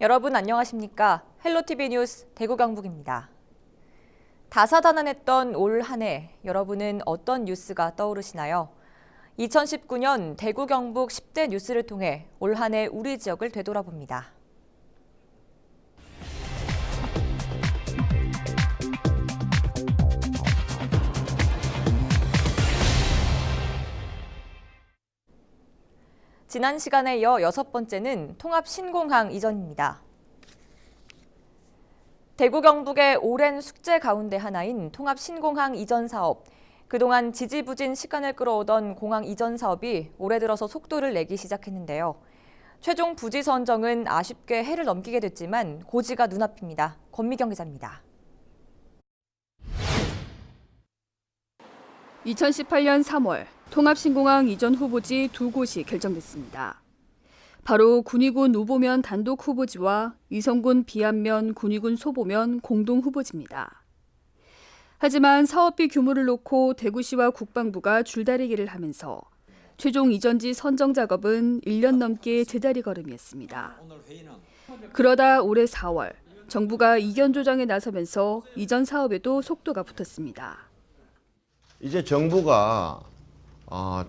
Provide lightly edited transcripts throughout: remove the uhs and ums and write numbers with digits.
여러분 안녕하십니까? 헬로티비 뉴스 대구 경북입니다. 다사다난했던 올 한 해 여러분은 어떤 뉴스가 떠오르시나요? 2019년 대구 경북 10대 뉴스를 통해 올 한 해 우리 지역을 되돌아봅니다. 지난 시간에 이어 6번째는 통합 신공항 이전입니다. 대구 경북의 오랜 숙제 가운데 하나인 통합 신공항 이전 사업. 그동안 지지부진 시간을 끌어오던 공항 이전 사업이 올해 들어서 속도를 내기 시작했는데요. 최종 부지 선정은 아쉽게 해를 넘기게 됐지만 고지가 눈앞입니다. 권미경 기자입니다. 2018년 3월 통합신공항 이전 후보지 두 곳이 결정됐습니다. 바로 군위군 우보면 단독 후보지와 위성군 비안면 군위군 소보면 공동 후보지입니다. 하지만 사업비 규모를 놓고 대구시와 국방부가 줄다리기를 하면서 최종 이전지 선정 작업은 1년 넘게 제자리 걸음이었습니다. 그러다 올해 4월 정부가 이견 조정에 나서면서 이전 사업에도 속도가 붙었습니다. 이제 정부가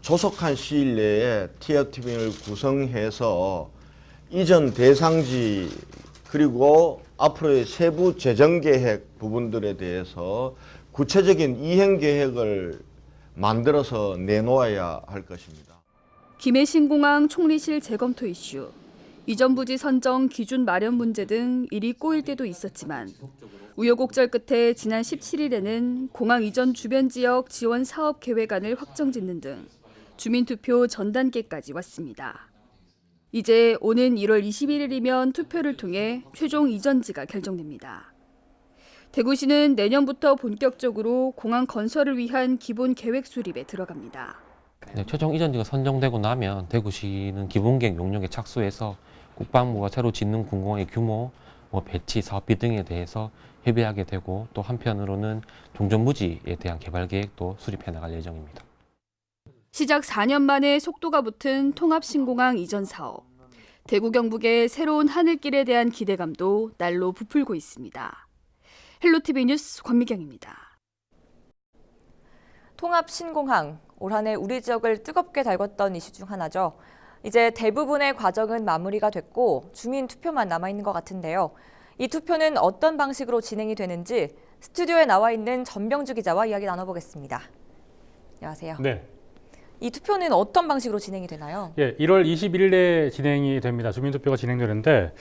조속한 시일 내에 티어팀을 구성해서 이전 대상지 그리고 앞으로의 세부 재정 계획 부분들에 대해서 구체적인 이행 계획을 만들어서 내놓아야 할 것입니다. 김해 신공항 총리실 재검토 이슈, 이전 부지 선정 기준 마련 문제 등 일이 꼬일 때도 있었지만 우여곡절 끝에 지난 17일에는 공항 이전 주변 지역 지원 사업 계획안을 확정짓는 등 주민투표 전 단계까지 왔습니다. 이제 오는 1월 21일이면 투표를 통해 최종 이전지가 결정됩니다. 대구시는 내년부터 본격적으로 공항 건설을 위한 기본 계획 수립에 들어갑니다. 최종 이전지가 선정되고 나면 대구시는 기본계획 용역에 착수해서 국방부가 새로 짓는 군공항의 규모, 배치, 사업비 등에 대해서 협의하게 되고 또 한편으로는 종전부지에 대한 개발 계획도 수립해 나갈 예정입니다. 시작 4년 만에 속도가 붙은 통합신공항 이전 사업. 대구 경북의 새로운 하늘길에 대한 기대감도 날로 부풀고 있습니다. 헬로티비 뉴스 권미경입니다. 통합 신공항, 올 한 해 우리 지역을 뜨겁게 달궜던 이슈 중 하나죠. 이제 대부분의 과정은 마무리가 됐고 주민 투표만 남아있는 것 같은데요. 이 투표는 어떤 방식으로 진행이 되는지 스튜디오에 나와 있는 전병주 기자와 이야기 나눠보겠습니다. 안녕하세요. 네. 이 투표는 어떤 방식으로 진행이 되나요? 1월 21일에 진행이 됩니다. 주민투표가 진행되는데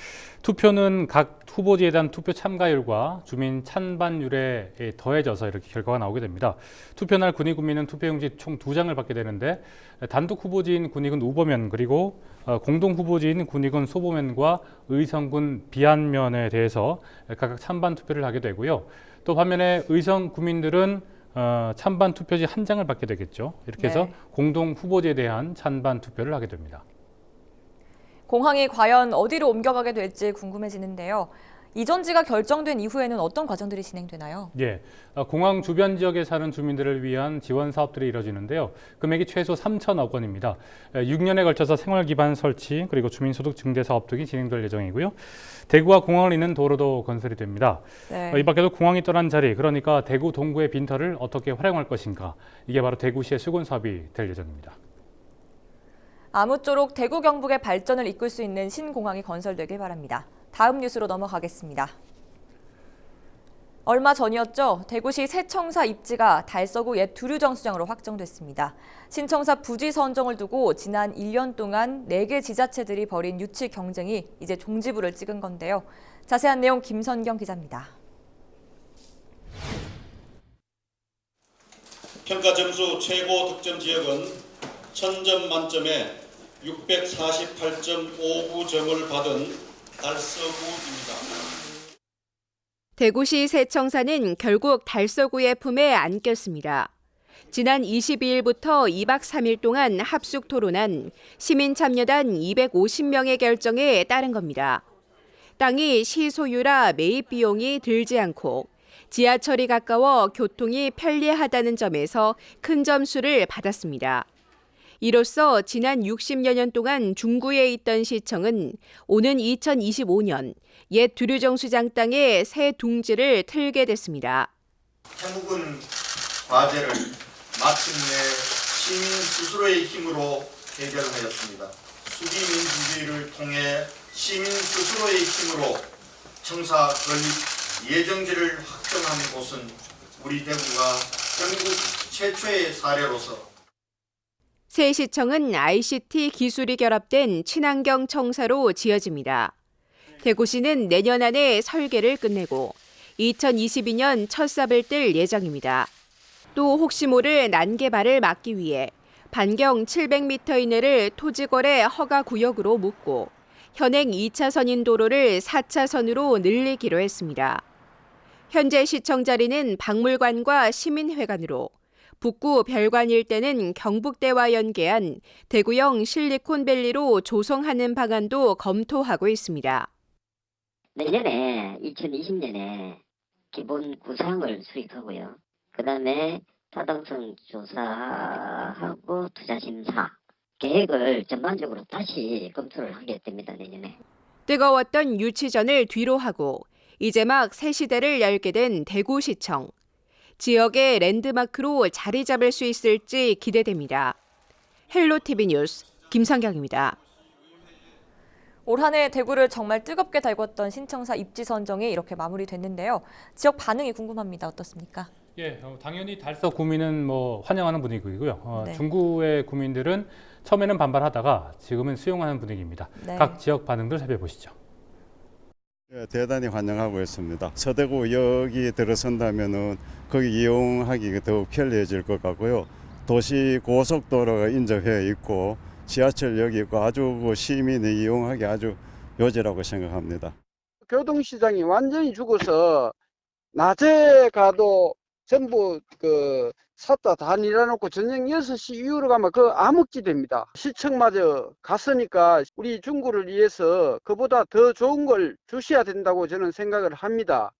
투표는 각 후보지에 대한 투표 참가율과 주민 찬반율에 더해져서 이렇게 결과가 나오게 됩니다. 투표날 군위군민은 투표용지 총 2장을 받게 되는데 단독 후보지인 군위군 우보면 그리고 공동 후보지인 군위군 소보면과 의성군 비안면에 대해서 각각 찬반 투표를 하게 되고요. 또 반면에 의성 구민들은 찬반 투표지 1장을 받게 되겠죠. 이렇게 해서 공동 후보지에 대한 찬반 투표를 하게 됩니다. 공항이 과연 어디로 옮겨가게 될지 궁금해지는데요. 이전지가 결정된 이후에는 어떤 과정들이 진행되나요? 공항 주변 지역에 사는 주민들을 위한 지원 사업들이 이뤄지는데요. 금액이 최소 3천억 원입니다. 6년에 걸쳐서 생활 기반 설치 그리고 주민소득 증대 사업 등이 진행될 예정이고요. 대구와 공항을 잇는 도로도 건설이 됩니다. 이 밖에도 공항이 떠난 자리, 그러니까 대구 동구의 빈터를 어떻게 활용할 것인가, 이게 바로 대구시의 수건 사업이 될 예정입니다. 아무쪼록 대구 경북의 발전을 이끌 수 있는 신공항이 건설되길 바랍니다. 다음 뉴스로 넘어가겠습니다. 얼마 전이었죠. 대구시 새청사 입지가 달서구 옛 두류정수장으로 확정됐습니다. 신청사 부지 선정을 두고 지난 1년 동안 4개 지자체들이 벌인 유치 경쟁이 이제 종지부를 찍은 건데요. 자세한 내용 김선경 기자입니다. 평가 점수 최고 득점 지역은 1000점 만점에 648.59점을 받은 달서구입니다. 대구시 새청사는 결국 달서구의 품에 안겼습니다. 지난 22일부터 2박 3일 동안 합숙 토론한 시민참여단 250명의 결정에 따른 겁니다. 땅이 시 소유라 매입 비용이 들지 않고 지하철이 가까워 교통이 편리하다는 점에서 큰 점수를 받았습니다. 이로써 지난 60여 년 동안 중구에 있던 시청은 오는 2025년 옛 두류정수장 땅에 새 둥지를 틀게 됐습니다. 해묵은 과제를 마침내 시민 스스로의 힘으로 해결하였습니다. 수비민주주의를 통해 시민 스스로의 힘으로 청사 건립 예정지를 확정한 곳은 우리 대구가 전국 최초의 사례로서 새 시청은 ICT 기술이 결합된 친환경 청사로 지어집니다. 대구시는 내년 안에 설계를 끝내고 2022년 첫 삽을 뜰 예정입니다. 또 혹시 모를 난개발을 막기 위해 반경 700m 이내를 토지거래 허가 구역으로 묶고 현행 2차선인 도로를 4차선으로 늘리기로 했습니다. 현재 시청 자리는 박물관과 시민회관으로 북구 별관 일대는 경북대와 연계한 대구형 실리콘밸리로 조성하는 방안도 검토하고 있습니다. 내년에 2020년에 기본 구상을 수립하고요. 그다음에 타당성 조사하고 투자 심사 계획을 전반적으로 다시 검토를 하게 됩니다. 내년에. 뜨거웠던 유치전을 뒤로 하고 이제 막 새 시대를 열게 된 대구시청. 지역의 랜드마크로 자리 잡을 수 있을지 기대됩니다. 헬로티비 뉴스 김성경입니다. 올 한 해 대구를 정말 뜨겁게 달궜던 신청사 입지 선정이 이렇게 마무리됐는데요. 지역 반응이 궁금합니다. 어떻습니까? 예, 당연히 달서 구민은 환영하는 분위기고요. 네. 중구의 구민들은 처음에는 반발하다가 지금은 수용하는 분위기입니다. 네. 각 지역 반응들 살펴보시죠. 예, 대단히 환영하고 있습니다. 서대구역이 들어선다면은 거기 이용하기 더욱 편리해질 것 같고요. 도시 고속도로가 인접해 있고 지하철역이 있고 아주 시민이 이용하기 아주 요지라고 생각합니다. 교통시장이 완전히 죽어서 낮에 가도 전부 샀다 다 밀어놓고 저녁 6시 이후로 가면 암흑지 됩니다. 시청마저 갔으니까 우리 중구를 위해서 그보다 더 좋은 걸 주셔야 된다고 저는 생각을 합니다.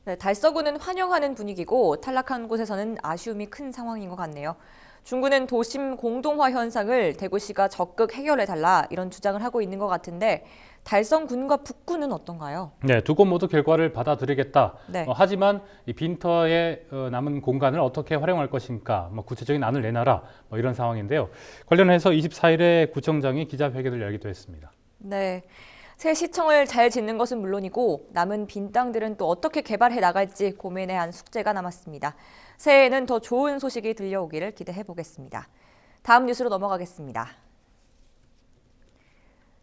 네, 달서구는 환영하는 분위기고 탈락한 곳에서는 아쉬움이 큰 상황인 것 같네요. 중구는 도심 공동화 현상을 대구시가 적극 해결해달라 이런 주장을 하고 있는 것 같은데 달성군과 북구는 어떤가요? 네, 두 곳 모두 결과를 받아들이겠다. 네. 하지만 이 빈터에 남은 공간을 어떻게 활용할 것인가, 구체적인 안을 내놔라, 이런 상황인데요. 관련해서 24일에 구청장이 기자회견을 열기도 했습니다. 네, 새 시청을 잘 짓는 것은 물론이고 남은 빈 땅들은 또 어떻게 개발해 나갈지 고민해야 한 숙제가 남았습니다. 새해에는 더 좋은 소식이 들려오기를 기대해 보겠습니다. 다음 뉴스로 넘어가겠습니다.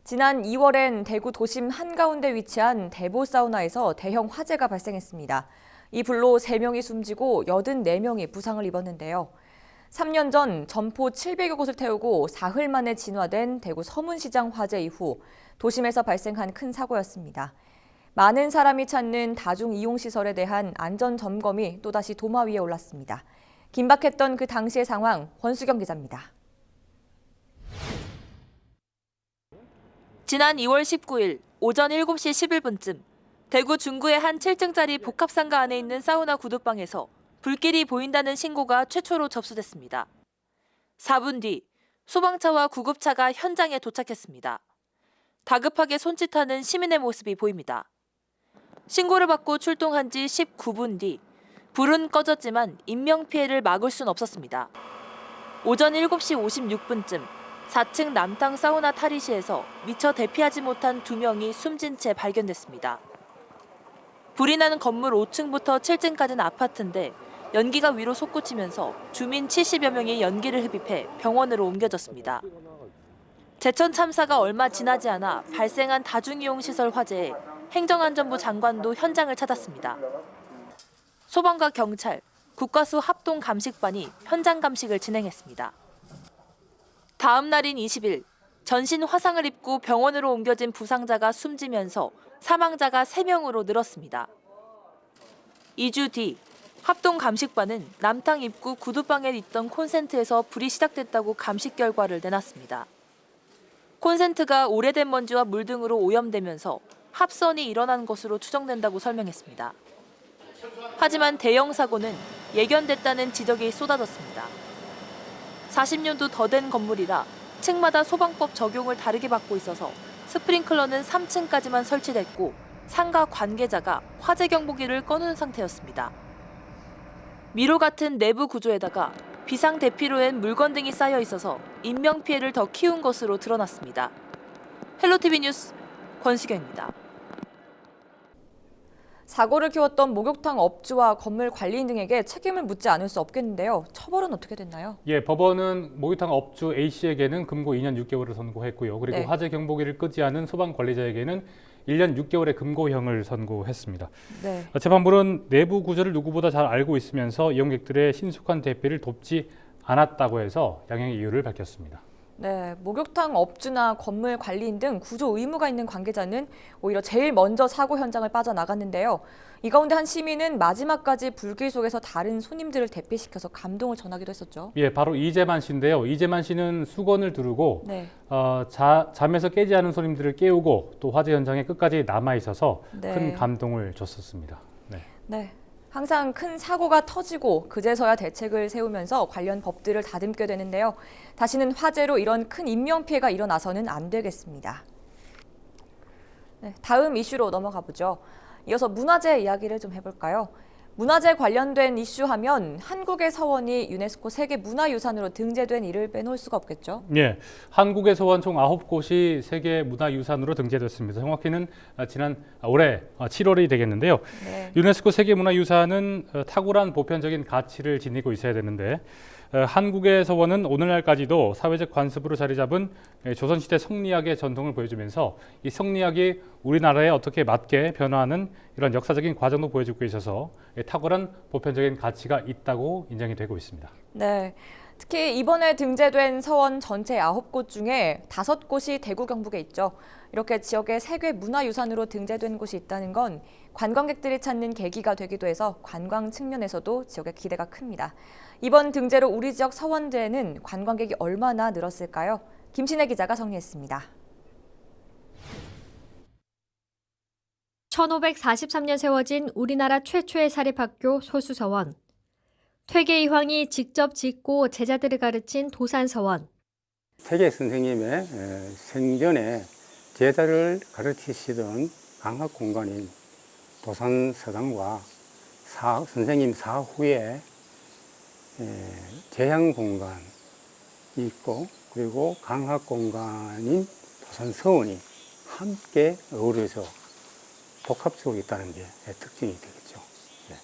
지난 2월엔 대구 도심 한가운데 위치한 대보사우나에서 대형 화재가 발생했습니다. 이 불로 3명이 숨지고 84명이 부상을 입었는데요. 3년 전 점포 700여 곳을 태우고 사흘 만에 진화된 대구 서문시장 화재 이후 도심에서 발생한 큰 사고였습니다. 많은 사람이 찾는 다중이용시설에 대한 안전점검이 또다시 도마 위에 올랐습니다. 긴박했던 그 당시의 상황, 권수경 기자입니다. 지난 2월 19일 오전 7시 11분쯤 대구 중구의 한 7층짜리 복합상가 안에 있는 사우나 구두방에서 불길이 보인다는 신고가 최초로 접수됐습니다. 4분 뒤 소방차와 구급차가 현장에 도착했습니다. 다급하게 손짓하는 시민의 모습이 보입니다. 신고를 받고 출동한 지 19분 뒤 불은 꺼졌지만 인명피해를 막을 순 없었습니다. 오전 7시 56분쯤 4층 남탕 사우나 탈의실에서 미처 대피하지 못한 2명이 숨진 채 발견됐습니다. 불이 나는 건물 5층부터 7층까지는 아파트인데 연기가 위로 솟구치면서 주민 70여 명이 연기를 흡입해 병원으로 옮겨졌습니다. 제천 참사가 얼마 지나지 않아 발생한 다중이용시설 화재에 행정안전부 장관도 현장을 찾았습니다. 소방과 경찰, 국가수 합동 감식반이 현장 감식을 진행했습니다. 다음 날인 20일, 전신 화상을 입고 병원으로 옮겨진 부상자가 숨지면서 사망자가 3명으로 늘었습니다. 2주 뒤, 합동 감식반은 남탕 입구 구두방에 있던 콘센트에서 불이 시작됐다고 감식 결과를 내놨습니다. 콘센트가 오래된 먼지와 물 등으로 오염되면서 합선이 일어난 것으로 추정된다고 설명했습니다. 하지만 대형 사고는 예견됐다는 지적이 쏟아졌습니다. 40년도 더 된 건물이라 층마다 소방법 적용을 다르게 받고 있어서 스프링클러는 3층까지만 설치됐고 상가 관계자가 화재 경보기를 꺼놓은 상태였습니다. 미로 같은 내부 구조에다가 비상 대피로 낸 물건 등이 쌓여 있어서 인명피해를 더 키운 것으로 드러났습니다. 헬로티비 뉴스 권수경입니다. 사고를 키웠던 목욕탕 업주와 건물 관리인 등에게 책임을 묻지 않을 수 없겠는데요. 처벌은 어떻게 됐나요? 예, 법원은 목욕탕 업주 A씨에게는 금고 2년 6개월을 선고했고요. 그리고 네. 화재 경보기를 끄지 않은 소방 관리자에게는 1년 6개월의 금고형을 선고했습니다. 네. 재판부는 내부 구조를 누구보다 잘 알고 있으면서 이용객들의 신속한 대피를 돕지 않았다고 해서 양형의 이유를 밝혔습니다. 네, 목욕탕 업주나 건물 관리인 등 구조 의무가 있는 관계자는 오히려 제일 먼저 사고 현장을 빠져나갔는데요. 이 가운데 한 시민은 마지막까지 불길 속에서 다른 손님들을 대피시켜서 감동을 전하기도 했었죠. 예, 바로 이재만 씨인데요. 이재만 씨는 수건을 두르고 네. 잠에서 깨지 않은 손님들을 깨우고 또 화재 현장에 끝까지 남아 있어서 네. 큰 감동을 줬었습니다. 네. 네. 항상 큰 사고가 터지고 그제서야 대책을 세우면서 관련 법들을 다듬게 되는데요. 다시는 화재로 이런 큰 인명피해가 일어나서는 안 되겠습니다. 네, 다음 이슈로 넘어가 보죠. 이어서 문화재 이야기를 좀 해볼까요? 문화재 관련된 이슈하면 한국의 서원이 유네스코 세계문화유산으로 등재된 일을 빼놓을 수가 없겠죠. 예, 한국의 서원 총 9곳이 세계문화유산으로 등재됐습니다. 정확히는 올해 7월이 되겠는데요. 네. 유네스코 세계문화유산은 탁월한 보편적인 가치를 지니고 있어야 되는데 한국의 서원은 오늘날까지도 사회적 관습으로 자리 잡은 조선시대 성리학의 전통을 보여주면서 이 성리학이 우리나라에 어떻게 맞게 변화하는 이런 역사적인 과정도 보여주고 있어서 탁월한 보편적인 가치가 있다고 인정이 되고 있습니다. 네, 특히 이번에 등재된 서원 전체 9곳 중에 5곳이 대구 경북에 있죠. 이렇게 지역의 세계문화유산으로 등재된 곳이 있다는 건 관광객들이 찾는 계기가 되기도 해서 관광 측면에서도 지역의 기대가 큽니다. 이번 등재로 우리 지역 서원대에는 관광객이 얼마나 늘었을까요? 김신혜 기자가 정리했습니다. 1543년 세워진 우리나라 최초의 사립학교 소수서원. 퇴계 이황이 직접 짓고 제자들을 가르친 도산서원. 퇴계 선생님의 생전에 제자를 가르치시던 강학 공간인 도산서당과 선생님 사후에 재향 공간이 있고 그리고 강학 공간인 도산서원이 함께 어우러져 복합적으로 있다는 게 특징이 되겠죠. 네.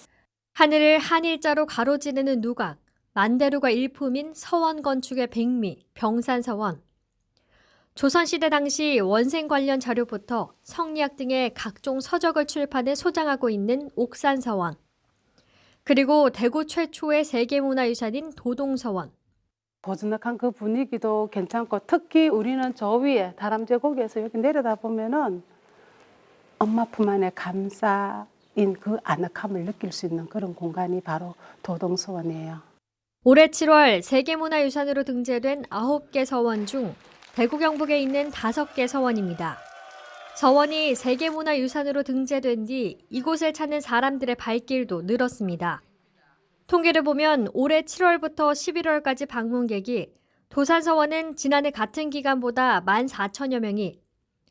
하늘을 한일자로 가로지르는 누각, 만대루가 일품인 서원 건축의 백미, 병산서원. 조선시대 당시 원생 관련 자료부터 성리학 등의 각종 서적을 출판해 소장하고 있는 옥산서원. 그리고 대구 최초의 세계문화유산인 도동서원. 보즈넉한 그 분위기도 괜찮고 특히 우리는 저 위에 다람쥐 고개에서 여기 내려다 보면은 엄마 품 안에 감싸인 그 아늑함을 느낄 수 있는 그런 공간이 바로 도동서원이에요. 올해 7월 세계문화유산으로 등재된 9개 서원 중 대구 경북에 있는 5개 서원입니다. 서원이 세계문화유산으로 등재된 뒤 이곳을 찾는 사람들의 발길도 늘었습니다. 통계를 보면 올해 7월부터 11월까지 방문객이 도산서원은 지난해 같은 기간보다 14,000여 명이,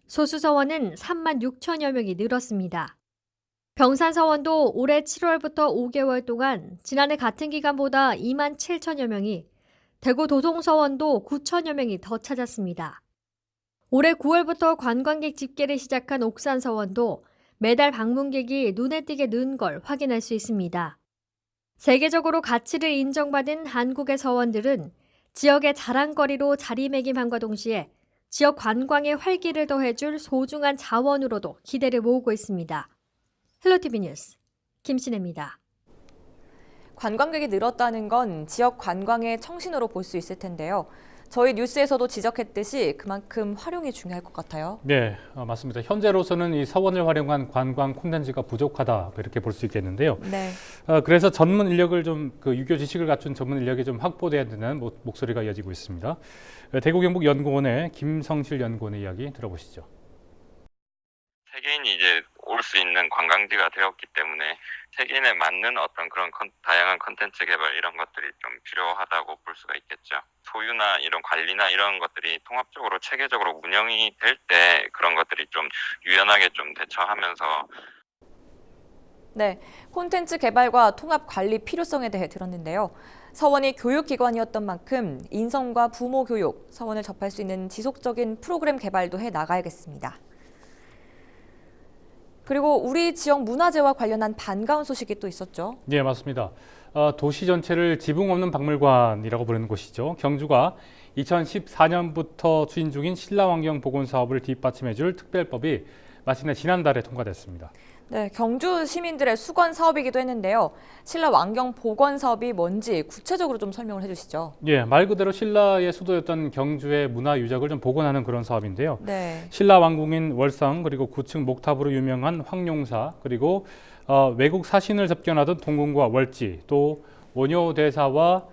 소수서원은 36,000여 명이 늘었습니다. 병산서원도 올해 7월부터 5개월 동안 지난해 같은 기간보다 27,000여 명이, 대구 도동서원도 9,000여 명이 더 찾았습니다. 올해 9월부터 관광객 집계를 시작한 옥산서원도 매달 방문객이 눈에 띄게 는 걸 확인할 수 있습니다. 세계적으로 가치를 인정받은 한국의 서원들은 지역의 자랑거리로 자리매김함과 동시에 지역 관광에 활기를 더해줄 소중한 자원으로도 기대를 모으고 있습니다. 헬로티비 뉴스 김신혜입니다. 관광객이 늘었다는 건 지역 관광의 청신호로 볼 수 있을 텐데요. 저희 뉴스에서도 지적했듯이 그만큼 활용이 중요할 것 같아요. 네, 맞습니다. 현재로서는 이 서원을 활용한 관광 콘텐츠가 부족하다 이렇게 볼 수 있겠는데요. 네. 그래서 전문 인력을 유교 지식을 갖춘 전문 인력이 좀 확보돼야 되는 목소리가 이어지고 있습니다. 대구 경북연구원의 김성실 연구원의 이야기 들어보시죠. 세계인이 이제 올 수 있는 관광지가 되었기 때문에 세계인에 맞는 어떤 그런 다양한 콘텐츠 개발 이런 것들이 좀 필요하다고 볼 수가 있겠죠. 소유나 이런 관리나 이런 것들이 통합적으로 체계적으로 운영이 될 때 그런 것들이 좀 유연하게 좀 대처하면서 네, 콘텐츠 개발과 통합 관리 필요성에 대해 들었는데요. 서원이 교육기관이었던 만큼 인성과 부모 교육, 서원을 접할 수 있는 지속적인 프로그램 개발도 해 나가야겠습니다. 그리고 우리 지역 문화재와 관련한 반가운 소식이 또 있었죠. 네, 맞습니다. 도시 전체를 지붕 없는 박물관이라고 부르는 곳이죠. 경주가 2014년부터 추진 중인 신라환경 복원 사업을 뒷받침해줄 특별법이 마침내 지난달에 통과됐습니다. 네, 경주 시민들의 수건 사업이기도 했는데요. 신라 왕경 복원 사업이 뭔지 구체적으로 좀 설명을 해주시죠. 예, 말 그대로 신라의 수도였던 경주의 문화 유적을 좀 복원하는 그런 사업인데요. 네. 신라 왕궁인 월성 그리고 9층 목탑으로 유명한 황룡사 그리고 외국 사신을 접견하던 동궁과 월지 또 원효대사와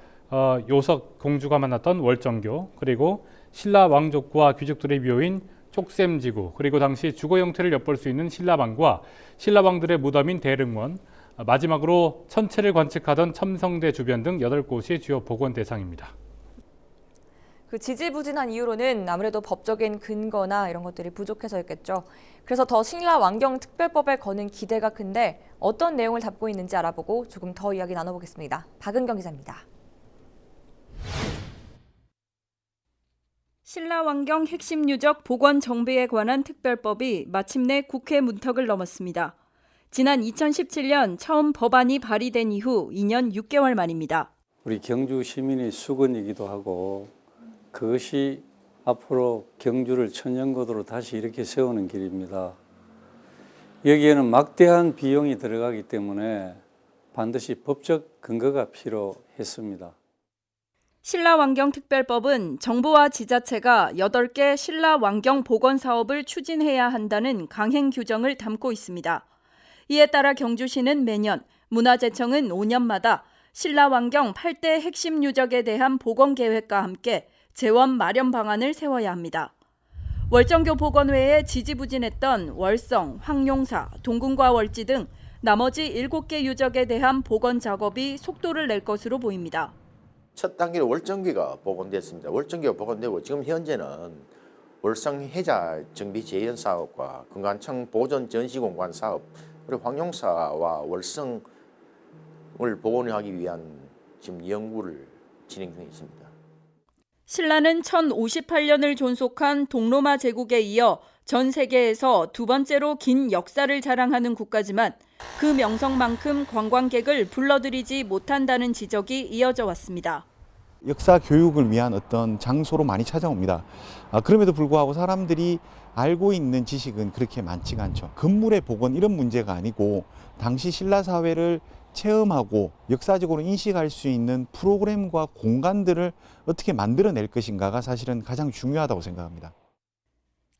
요석 공주가 만났던 월정교 그리고 신라 왕족과 귀족들의 묘인 촉샘지구 그리고 당시 주거 형태를 엿볼 수 있는 신라방과 신라왕들의 무덤인 대릉원 마지막으로 천체를 관측하던 첨성대 주변 등 8곳이 주요 복원 대상입니다. 그 지지부진한 이유로는 아무래도 법적인 근거나 이런 것들이 부족해서였겠죠. 그래서 더 신라 왕경 특별법에 거는 기대가 큰데 어떤 내용을 담고 있는지 알아보고 조금 더 이야기 나눠보겠습니다. 박은경 기자입니다. 신라왕경 핵심 유적 복원 정비에 관한 특별법이 마침내 국회 문턱을 넘었습니다. 지난 2017년 처음 법안이 발의된 이후 2년 6개월 만입니다. 우리 경주 시민의 수건이기도 하고 그것이 앞으로 경주를 천연고도로 다시 이렇게 세우는 길입니다. 여기에는 막대한 비용이 들어가기 때문에 반드시 법적 근거가 필요했습니다. 신라왕경 특별법은 정부와 지자체가 8개 신라왕경 복원 사업을 추진해야 한다는 강행 규정을 담고 있습니다. 이에 따라 경주시는 매년, 문화재청은 5년마다 신라왕경 8대 핵심 유적에 대한 복원 계획과 함께 재원 마련 방안을 세워야 합니다. 월정교 복원 외에 지지부진했던 월성, 황룡사, 동궁과 월지 등 나머지 7개 유적에 대한 복원 작업이 속도를 낼 것으로 보입니다. 첫 단계로 월정교가 복원됐습니다. 월정교가 복원되고 지금 현재는 월성 해자 정비 재현 사업과 금관청 보존 전시공간 사업 그리고 황룡사와 월성을 복원하기 위한 지금 연구를 진행 중에 있습니다. 신라는 1058년을 존속한 동로마 제국에 이어 전 세계에서 두 번째로 긴 역사를 자랑하는 국가지만 그 명성만큼 관광객을 불러들이지 못한다는 지적이 이어져 왔습니다. 역사 교육을 위한 어떤 장소로 많이 찾아옵니다. 그럼에도 불구하고 사람들이 알고 있는 지식은 그렇게 많지가 않죠. 건물의 복원 이런 문제가 아니고 당시 신라 사회를 체험하고 역사적으로 인식할 수 있는 프로그램과 공간들을 어떻게 만들어낼 것인가가 사실은 가장 중요하다고 생각합니다.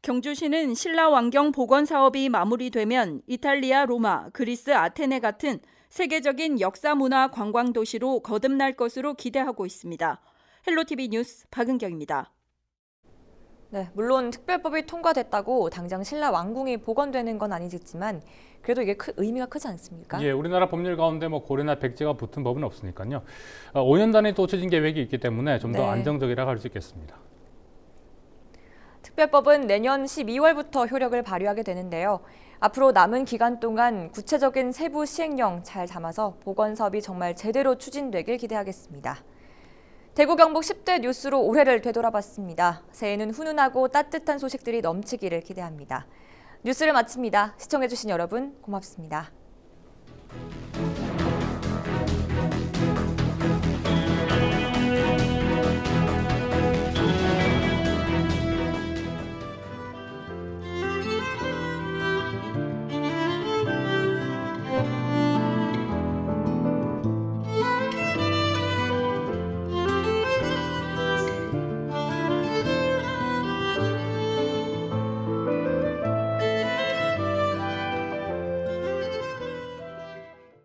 경주시는 신라왕경 복원 사업이 마무리되면 이탈리아 로마, 그리스 아테네 같은 세계적인 역사 문화 관광 도시로 거듭날 것으로 기대하고 있습니다. 헬로티비 뉴스 박은경입니다. 네, 물론 특별법이 통과됐다고 당장 신라 왕궁이 복원되는 건 아니겠지만 그래도 이게 의미가 크지 않습니까? 예, 우리나라 법률 가운데 고래나 백제가 붙은 법은 없으니까요. 5년 단위 또 추진 계획이 있기 때문에 좀 더 안정적이라고 할 수 있겠습니다. 특별법은 내년 12월부터 효력을 발휘하게 되는데요. 앞으로 남은 기간 동안 구체적인 세부 시행령 잘 담아서 복원 사업이 정말 제대로 추진되길 기대하겠습니다. 대구 경북 10대 뉴스로 올해를 되돌아봤습니다. 새해에는 훈훈하고 따뜻한 소식들이 넘치기를 기대합니다. 뉴스를 마칩니다. 시청해주신 여러분 고맙습니다.